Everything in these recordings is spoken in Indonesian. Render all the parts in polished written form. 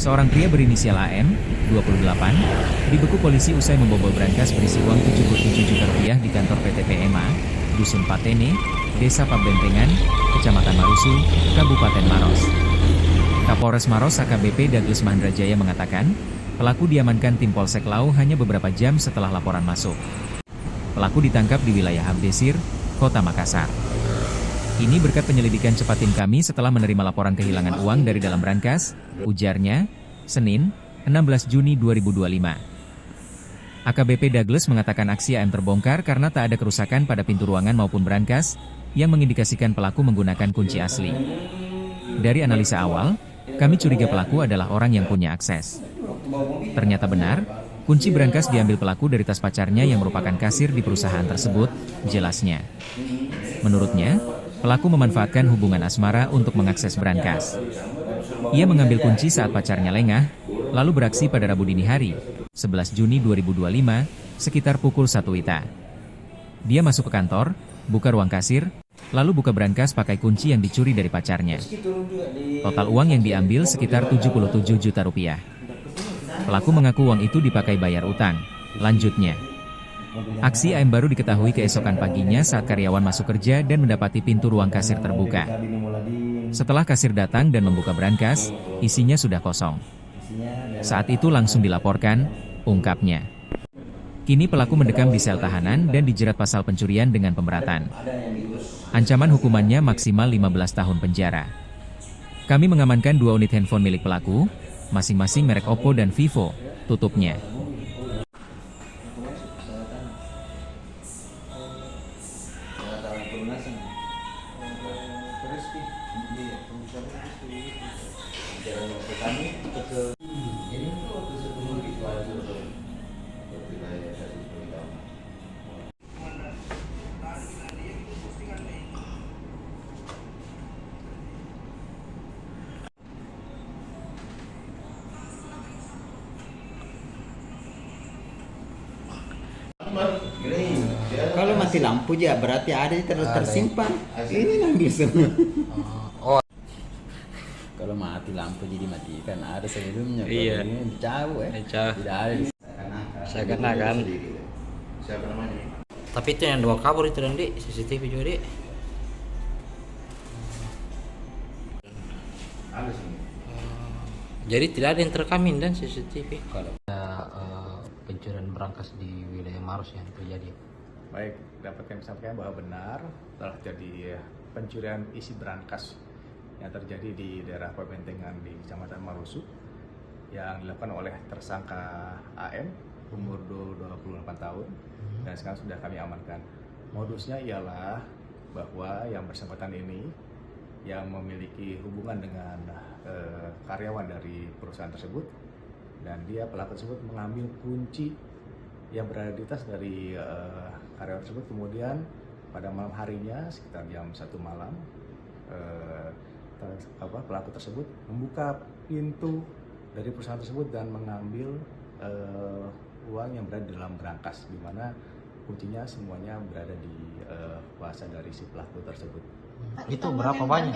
Seorang pria berinisial AM, 28, dibekuk polisi usai membobol brankas berisi uang 77 juta rupiah di kantor PT PMA, Dusun Patene, Desa Pabentengan, Kecamatan Marusu, Kabupaten Maros. Kapolres Maros AKBP Douglas Mahendrajaya mengatakan, pelaku diamankan tim Polsek Lau hanya beberapa jam setelah laporan masuk. Pelaku ditangkap di wilayah Abdesir, Kota Makassar. Ini berkat penyelidikan cepat tim kami setelah menerima laporan kehilangan uang dari dalam brankas, ujarnya, Senin, 16 Juni 2025. AKBP Douglas mengatakan aksi AM terbongkar karena tak ada kerusakan pada pintu ruangan maupun brankas, yang mengindikasikan pelaku menggunakan kunci asli. Dari analisa awal, kami curiga pelaku adalah orang yang punya akses. Ternyata benar, kunci brankas diambil pelaku dari tas pacarnya yang merupakan kasir di perusahaan tersebut, jelasnya. Menurutnya, pelaku memanfaatkan hubungan asmara untuk mengakses brankas. Ia mengambil kunci saat pacarnya lengah, lalu beraksi pada Rabu dini hari, 11 Juni 2025, sekitar pukul 1 WITA. Dia masuk ke kantor, buka ruang kasir, lalu buka brankas pakai kunci yang dicuri dari pacarnya. Total uang yang diambil sekitar 77 juta rupiah. Pelaku mengaku uang itu dipakai bayar utang. Lanjutnya, aksi AM baru diketahui keesokan paginya saat karyawan masuk kerja dan mendapati pintu ruang kasir terbuka. Setelah kasir datang dan membuka brankas, isinya sudah kosong. Saat itu langsung dilaporkan, ungkapnya. Kini pelaku mendekam di sel tahanan dan dijerat pasal pencurian dengan pemberatan. Ancaman hukumannya maksimal 15 tahun penjara. Kami mengamankan 2 unit handphone milik pelaku, masing-masing merek Oppo dan Vivo, tutupnya. Kalau mati lampu ya berarti ada yang tersimpan. Ini ngambil semua. Oh, Kalau mati lampu jadi matikan ada sebelumnya. Iya. Kalau ini dicabut Dicabut. Tidak ada. Seakan-akan. Siapa namanya? tapi itu yang dua kabur itu dan di CCTV juga di. Ada sih. Jadi tidak ada yang terekamin dan CCTV. Kalau pencurian berangkas di wilayah Maros yang terjadi. Baik, dapat kami sampaikan bahwa benar telah terjadi pencurian isi brankas yang terjadi di daerah Pabentengan di Kecamatan Marusu yang dilakukan oleh tersangka AM umur 28 tahun dan sekarang sudah kami amankan. Modusnya ialah bahwa yang bersangkutan ini yang memiliki hubungan dengan karyawan dari perusahaan tersebut dan dia pelaku tersebut mengambil kunci yang berada di tas dari karyawan tersebut. Kemudian pada malam harinya sekitar jam 1 malam pelaku tersebut membuka pintu dari perusahaan tersebut dan mengambil uang yang berada di dalam brankas, di mana kuncinya semuanya berada di kuasa dari si pelaku tersebut. Itu berapa banyak?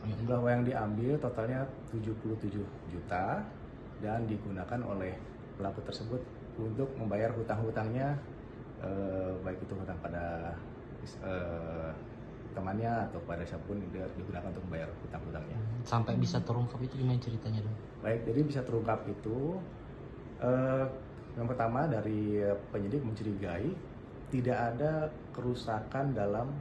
Jumlah uang yang diambil totalnya 77 juta dan digunakan oleh pelaku tersebut untuk membayar hutang-hutangnya, baik itu hutang pada temannya atau pada siapapun digunakan untuk membayar hutang-hutangnya. Sampai bisa terungkap itu gimana ceritanya dong? Baik, jadi bisa terungkap itu yang pertama dari penyidik mencurigai tidak ada kerusakan dalam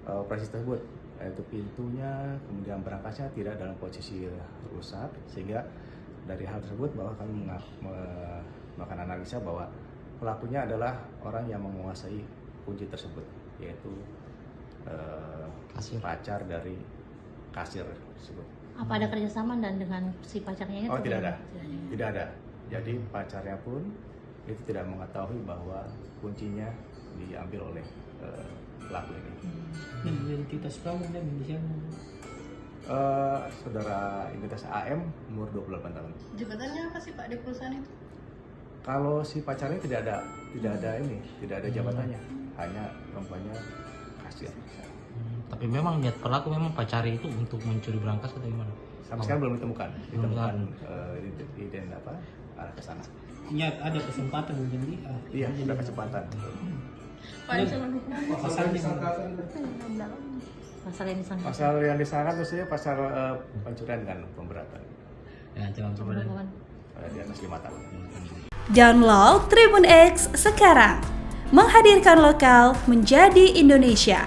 operasi tersebut, yaitu pintunya kemudian berangkasnya tidak dalam posisi rusak, sehingga dari hal tersebut bahwa kami melakukan analisa bahwa pelakunya adalah orang yang menguasai kunci tersebut, yaitu pacar dari kasir tersebut. Apa ada kerjasama dan dengan si pacarnya itu? Oh, tidak ada. Jadi pacarnya pun itu tidak mengetahui bahwa kuncinya diambil oleh pelaku ini. Identitas kamu dan di sana. Saudara identitas AM umur 28 tahun. Jabatannya apa sih Pak di perusahaan itu? Kalau si pacarnya tidak ada jabatannya, hanya perempuannya kasir. Tapi memang niat pelaku memang pacari itu untuk mencuri berangkas atau gimana? Sampai sekarang belum ditemukan. Ditemukan di arah ke sana. Ya ada kesempatan menjadi Iya, sudah kecepatan. Pak Ancaman hukum. pasalnya Pasal yang disangkakan. Pasal yang disangkakan itu saja pasal pencurian dengan pemberatan. Ya, jangan kemudian. Hukuman. Di atas 5 tahun. Download Tribun X sekarang. Menghadirkan lokal menjadi Indonesia.